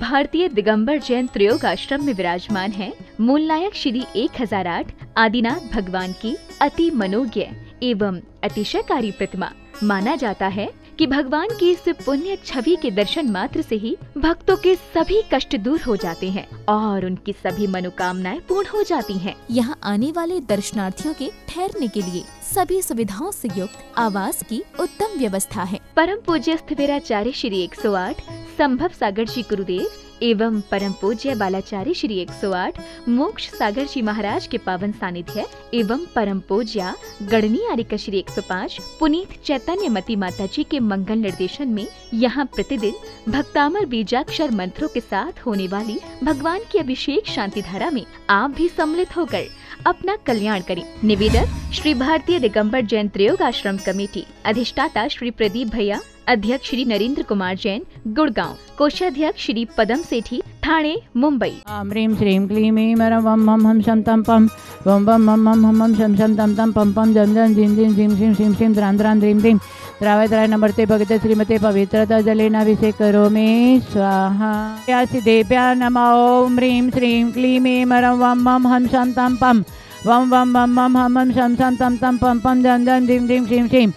भारतीय दिगंबर जैन त्रयोग आश्रम में विराजमान है मूलनायक श्री 1008 आदिनाथ भगवान की अति मनोज्ञ एवं अतिशयकारी प्रतिमा। माना जाता है कि भगवान की इस पुण्य छवि के दर्शन मात्र से ही भक्तों के सभी कष्ट दूर हो जाते हैं और उनकी सभी मनोकामनाएं पूर्ण हो जाती हैं। यहाँ आने वाले दर्शनार्थियों के ठहरने के लिए सभी सुविधाओं से युक्त आवास की उत्तम व्यवस्था है। परम पूज्य स्थिविराचार्य श्री 108 संभव सागर जी गुरुदेव एवं परम पूज्य बालाचार्य श्री 108 मोक्ष सागर जी महाराज के पावन सानिध्य एवं परम पूज्य गणनी आर्यका श्री 105 पुनीत चैतन्य मती माता जी के मंगल निर्देशन में यहाँ प्रतिदिन भक्तामर बीजाक्षर मंत्रों के साथ होने वाली भगवान की अभिषेक शांति धारा में आप भी सम्मिलित होकर अपना कल्याण करें। निवेदक श्री भारतीय दिगंबर जैन त्रयोग आश्रम कमेटी, अधिष्ठाता श्री प्रदीप भैया, अध्यक्ष श्री नरेंद्र कुमार जैन गुड़गांव, कोषाध्यक्ष श्री पदम सेठी ठाणे मुंबई। ह्रीं श्रीं क्लीं ऐं वम हम हम शम तम पम वम वम हम हम हम हम शम शम तम तम पम पम जम जम जिम जिम जिम शिम शिम शिम द्रां द्रां द्रीं द्रीं द्रावय द्राय नमर्ते भगते श्रीमते पवित्रता जलेनाभिषेक करो मे स्वाहा। सिद्धेभ्यः नमः। ॐ ह्रीं श्रीं क्लीं ऐं वम हम हम शम तम पम वम वम हम हम हम शम शम तम तम पम पम जम जम जिम जिम शिम शिम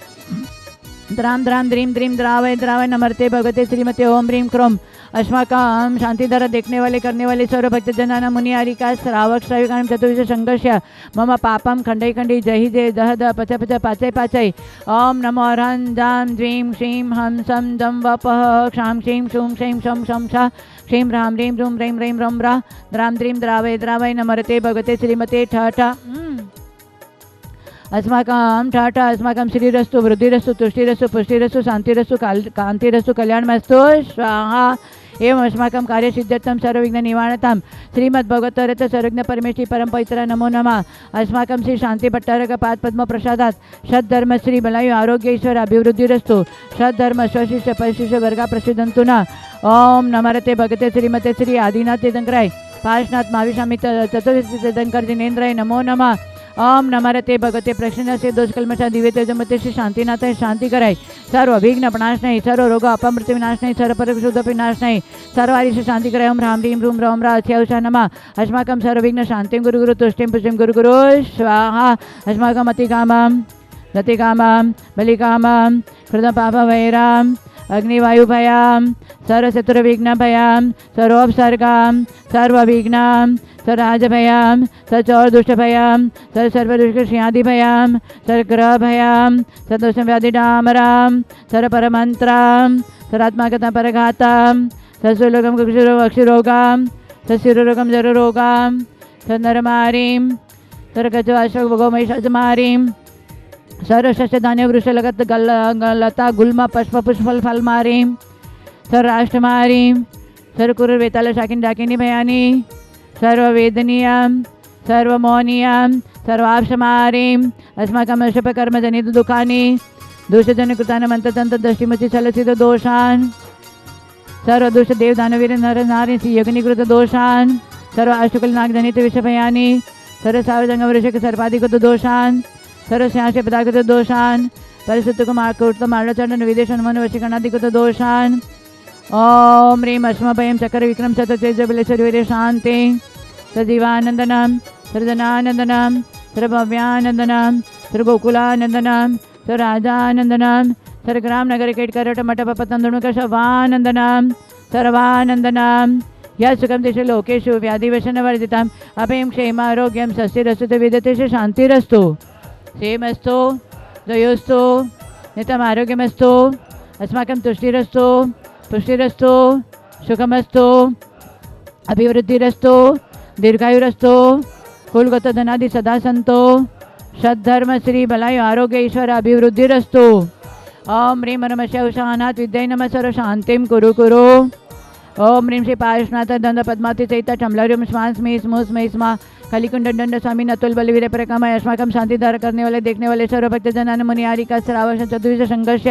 द्रां द्रां द्रीं द्रीं द्रावय द्रावय नमर्ते भगवते श्रीमते ओम ह्रीं क्रोम अस्माकं शांतिधारा देखने वाले करने वाले सर्व भक्त जनाना मुनि आरिका श्रावक श्राविकाणां चतुर्विध संघर्ष्य मम पापम खंडै खंडै जहि जय दह दह पच पच पाचय पाचय। ओम नमो हरं जां द्रीं श्रीं हं सं दं वपः क्षां क्षीं शूं शैं शं शं ष क्षीं ह्रां ह्रीं ह्रूं ह्रैं ह्रैं ह्रं ह्रा द्रां द्रीं द्रावय द्रावय नमर्ते भगवते श्रीमते ठ ठ अस्माकं ठ अस्माकं श्रीरस्तु वृद्धिरस्तु तुष्टिरस्तु पुष्टिरस्तु शांतिरस्तु कांतिरस्तु कल्याणमस्तु स्वाहा। एवं अस्माकं कार्यसिद्ध्यर्थं सर्वविघ्न निवारणतां श्रीमद्भगवतरथ सर्वज्ञ परमेश्वरी परम पवित्र नमो नमः। अस्माकं श्री शांति भट्टारक पाद पद्म प्रसादात् सद्धर्म श्री बलायु आरोग्य ईश्वर अभिवृद्धिरस्तु सद्धर्म स्वशिष्य परिशिष्य वर्गा प्रसिद्धंतु न। ओम नमरते भगते श्रीमते श्री आदिनाथ तीर्थंकराय पार्श्वनाथ महाविशामी चतुर्थ तीर्थंकर जिनेन्द्राय नमो नमः। ओम नमरते भगवते प्रसन्न से दोष कलमशा दिव्य तेजमते श्री शांतिनाथ शांति कराय सर्व विघ्न प्रणाश नहीं सर्व रोग अपमृत्यु विनाश नहीं सर्व पर शुद्ध विनाश नहीं सर्व आयुष शांति कराय। ओम ह्रां ह्रीं ह्रूं ह्रौं ह्रा अथ्यौषा नमः। अस्माकं सर्व विघ्न शांतिं गुरु गुरु तुष्टिं पुष्टिं गुरु गुरु स्वाहा। अस्माकं अतिकामं गतिकामं बलिकामं कृतपापवैरां अग्निवायुभयां सर्वशत्रुविघ्नभयां सर्वोपसर्गां सर्वविघ्नां सर्वराजभयां सर्वचौरदुष्टभयां सर्वदुष्टश्रियादिभयां सर्वग्रहभयां सर्वदोषव्याधिडामरां सर्वपरमन्त्रां सर्वात्मागतां परघातां सर्वलोकं अक्षरोगां सर्वशिरोरोगं जरोरोगां सर्वनरमारीं सर्वगजवाशोगोमहिषमारीं सर्वशस्य धान्य वृक्ष लगत लता गुल्म पुष्प पुष्पल फलमारीं सर्वराष्ट्रमारीं सर्वकुरुर्वेताल शाकिनी डाकिनी भयानी सर्ववेदनीयां सर्वमौनीयां सर्वापशमारीं अस्माकं अशुभकर्मजनित दुःखानि दोषजनकृतानि मन्त्रतन्त्र दृष्टिमति चलचित दोषान् सर्वदोष देवदानवीर नर नारी यज्ञकृत दोषान् सर्व अष्टकुलनागजनित विषभयानि सर्वसावजंगवृषक सर्पादिकृत दोषान् सर्वस्याशे पदाकृत दोषान् परिशुद्धकुमारकृतमार्णचंडन विदेशनमन वशीकरणादिकृत दोषान्। ओम ह्रीं अस्मभयं चक्र विक्रम शततेजबलेश्वरी शांति सजीवानंदनम सर्वजनानंदनम सर्वभव्यानंदनम सर्वगोकुलानंदनम सर्वराजानंदनम सर्वग्राम नगर केटकरट मठपतंदुणुकशवानंदनम सर्वानंदनम या सुखम देश लोकेशु व्याधिवशनवर्जिताम् अभयं क्षेमारोग्यं सस्यरस्तु विदतेषु शांतिरस्तु क्षेमस्तु जयोस्तु नित्यम् आरोग्यमस्तु अस्माकं तुष्टिरस्तु पुष्टिरस्तु सुखमस्तु अभिवृद्धिरस्तु दीर्घायुरस्तु कुलगत धनादि सदा सन्तो सद्धर्म श्री बलायु आरोग्य ईश्वर अभिवृद्धिरस्तु। ओम ह्रीं नमः विद्यै नमः सर्व शांतिं कुरु कुरु। ओम ह्रीं श्री पार्श्वनाथ दंड पद्माति चैत चमलरियम श्वान स्मे स्मो स्मे स्मा खलिकुंड दंड स्वामी अतुल बलवीर परिक्रमा अस्माकं शांतिधार करने वाले देखने वाले सर्व भक्तजनान मुनिहारी का श्रावण चतुर्विश संघर्ष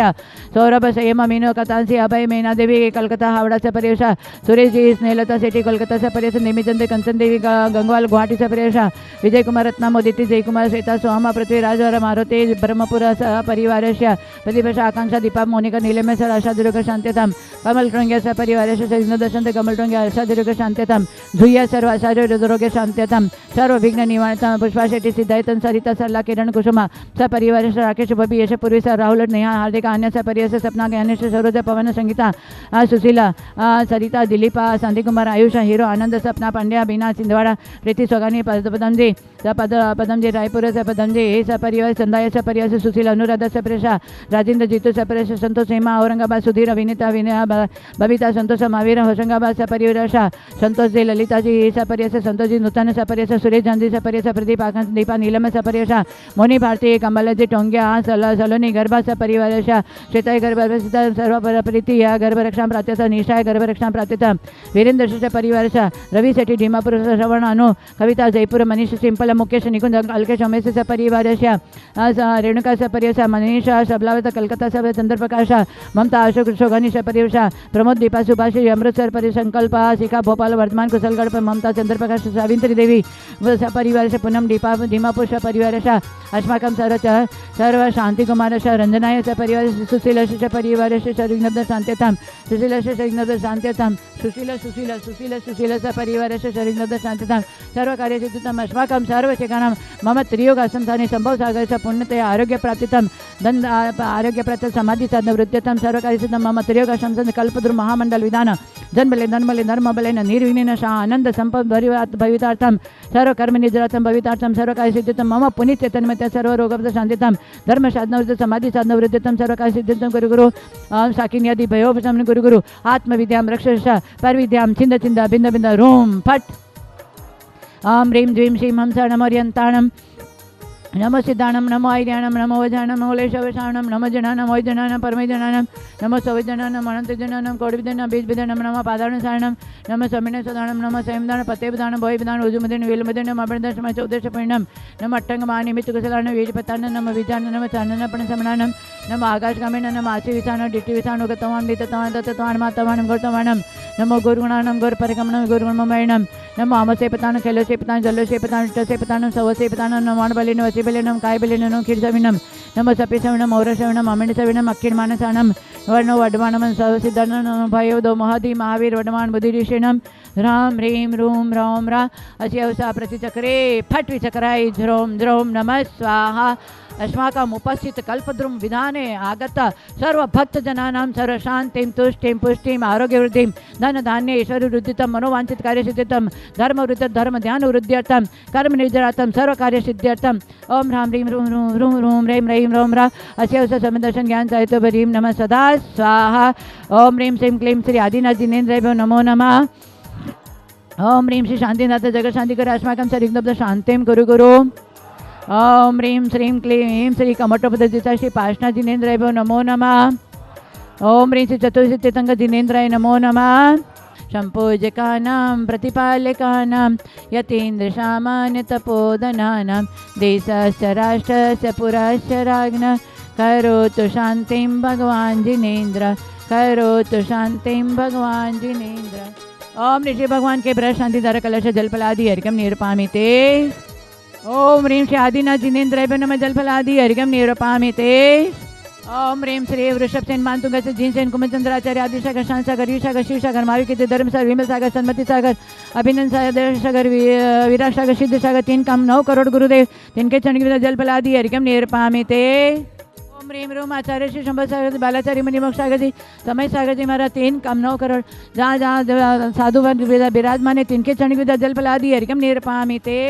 सौरभ संयम मीनो कतांसी अभय मैना देवी कलकत्ता हावड़ा से परिवेश सुरेश जी स्नेहलता सेठी कोलकाता से परिवेश नेमिचंद कंचन देवी गंगवाल गुवाहाटी से परिवेश विजय कुमार रत्ना मोदिती जय कुमार श्वेता सोहमा पृथ्वीराज मारुति ब्रह्मपुर परिवार प्रतिभा आकांक्षा दीपा मोनिका नीलमेश्वर आशा दुर्ग शांत्यतम कमल टोंगे परिवार दर्शन कमल टोंगे आशा दुर्ग शांत्यतम झुया सर्व आचार्य रुद्रोगे शांत्यतम सर्व विघ्न निवारणतम पुष्पा शेट्टी सिद्धायतन सरिता सरला किरण कुसुमा सपरिवार राकेश बबी यश पूर्वी सर राहुल नेहा हार्दिक अन्य सपरिवार सपना ज्ञानेश सरोज पवन संगीता सुशीला सरिता दिलीपा शांति कुमार आयुष हीरो आनंद सपना पांड्या बीना सिंधवाड़ा प्रीति सोगानी पदमजी पदमजी रायपुर से पदमजी सपरिवार संदाय सपरिवार सुशील अनुराधा सप्रेशा राजेंद्र जीतू सप्रेश संतोष हेमा औरंगाबाद सुधीर विनीता विनया बबीता संतोष महावीर होशंगाबाद सपरिवार संतोष जी ललिता जी सपरिवार संतोष जी नूतन सपरिवार सुरेश गांधी सपरिवार प्रदीप आकांक्ष दीपा नीलम सपरिवार मोनी भारती कमलजी टोंग्या सलोनी गर्भा सपरिवार श्वेता गर्भ सर्व प्रीति गर्भरक्षा प्रात्यता निशा गर्भरक्षा प्रात्यता वीरेंद्र शिष्य परिवार रवि सेठी ढीमापुर श्रवण अनु कविता जयपुर मनीष सिंपल मुकेश निकुंज अलकेश उमेश परिवार रेणुका सपरिवार मनीषा शबलावत कलकत्ता सब चंद्रप्रकाश ममता अशोक शोगानी सपरिवार प्रमोद दीपा सुभाष अमृतसर परिसंकल्प शिखा भोपाल वर्धमान कुशलगढ़ पर ममता चंद्रप्रकाश सावित्री देवी सपरिवार पूनम दीपा धीमापुर सपरिवार अस्माकं सर्व शांति कुमार रंजनाय सपरिवार सुशील परिवार शरीघ्न शांत्यताम सुशील शरीघ्न शांत्यताम सुशील सुशील सुशील सुशील सपरिवार शरीघ्न शांत्यताम सर्व कार्यसिद्धितम अस्माकं सर्व ठिकाणां मम त्रियोग असंसाने संभव सागर पुण्यतया आरोग्य प्राप्तितम दंड आरोग्य प्राप्त समाधि साधन वृद्ध्यतम सर्व कार्यसिद्धम मम त्रियोग असंसाने कल्पद्रु महामंडल विधान जन्मले धर्मले धर्मबलेन निर्विघ्नेन शा आनंद संपद भवितार्थम सर्व कर्म निजरार्थम भवितार्थम सर्व कार्यसिद्धितम मम पुनीत चैतन्यमय सर्व रोगब्ध शांतितम धर्म साधन वृद्ध समाधि साधन वृद्ध्यतम सर्व कार्यसिद्धितम गुरु गुरु साकिन्यादि भयोपशमन गुरु गुरु आत्मविद्यां रक्षश परविद्यां छिंद छिंद बिंद बिंद रूम फट ओम ह्रीं द्वीं श्रीं हंस नमोर्यन्ताणं नमो सिद्धाणं नमो ऐर्याणं नमो वजाणं नमो लेशवशाणं नमो जनानं वैजनानं परमैजनानं नमो सवैजनानं अनन्तजनानं कोटिविधानं बीजविधानं नमो पादारणसारणं नमो स्वामिने सदाणं नमो संयमदानं पतेविधानं भोयविधानं उजुमदिनं वेलुमदिनं अभ्यदशमय चौदशपरिणं नमो अट्टङ्गमानिमित्तकुशलानं वीजपतानं नमो विजानं नमो चाननपणसमनानं नमो आकाशगामिनं नमो आशीविधानं डिट्टिविधानं गतवान् विततवान् दत्तवान् मातवान् गौतवानं नमो गुरुगुणानं गुरुपरिगमनं गुरुगुणमयनं नमो आमसेपतानं कैलसेपतानं जलसेपतानं इष्टसेपतानं सवसेपतानं नमोणबलिनं वसिबलिनं कायबलिनं क्षीरसविनं नमो सपिसविनं औरसविनं अमिणसविनं अक्षीर्मानसानं वर्णो वडमानं सवसिद्धनं भयोदो महदी महावीर वडमान बुद्धिऋषिणं राम ह्रीं रूं रौं रा अस्य अवसा प्रतिचक्रे फट् विचक्राय झ्रों द्रौं नमः स्वाहा अस्माकम् उपस्थित कल्पद्रुम विधाने आगत सर्वभक्तजनानां सर्वशान्तिं तुष्टिं पुष्टिम् आरोग्यवृद्धिं धनधान्य ऐश्वर्यवृद्धितं मनोवाञ्छित कार्यसिद्धितं धर्मवृद्ध धर्मध्यानवृद्ध्यर्थं कर्मनिर्जरार्थं सर्वकार्यसिद्ध्यर्थं ओम ह्रां ह्रीं रूं रूं रूं रूं ह्रैं ह्रैं रौं रा अस्य समिदर्शन ज्ञान साहित्यभरीं नमः सदा स्वाहा ओम ह्रीं श्रीं क्लीं श्री आदिनाथ जिनेन्द्रभ्यो नमो नमः ओम ह्रीं श्री शान्तिनाथ जगशान्तिकर अस्माकं सरिग्धब्ध शान्तिं गुरु गुरु ओम ह्रीं श्रीं क्लीं श्री कमठोपदजिता श्री पार्श्वनाथ जिनेन्द्रभ्यो नमो नमः ओम ह्रीं श्री चतुर्श्री तीर्थंकर जिनेन्द्राय नमो नमः संपूजकानां प्रतिपालकानां यतीन्द्रसामान्यतपोधनानां देशस्य राष्ट्रस्य पुरस्य राज्ञः करोतु शान्तिं भगवान् जिनेन्द्र करोतु शान्तिं भगवान् जिनेन्द्र ओम ऋषि भगवान के ब्रश शांतिधारा कलश जलफलादि हरिकम निरूपामिते ओम ह्रीं श्री आदिनाथ जिनेन्द्रभ्यो नमः जलफलादि हरिकम निरूपामिते ओम ह्रीं श्री वृषभ सेन मानतुंग जीन सेन कुमचंद्राचार्य आदिसागर शांत सागर ईशागर शिवसागर महावीर धर्म सागर विमल सागर सन्मति सागर अभिनंदन सागर सागर विराट सागर सिद्ध सागर 3 कम 9 करोड़ गुरुदेव तिनके चरण जलफलादि हरिकम निरूपामिते ओम ह्रीं रूम आचार्य श्री शंभर सागर बालाचार्य मुनि मोक्ष सागर जी समय सागर जी महाराज 3 कम 9 करोड़ जहाँ जहाँ साधु विराजमान है तिनके चरण जलफलादि हरिकम निरूपामिते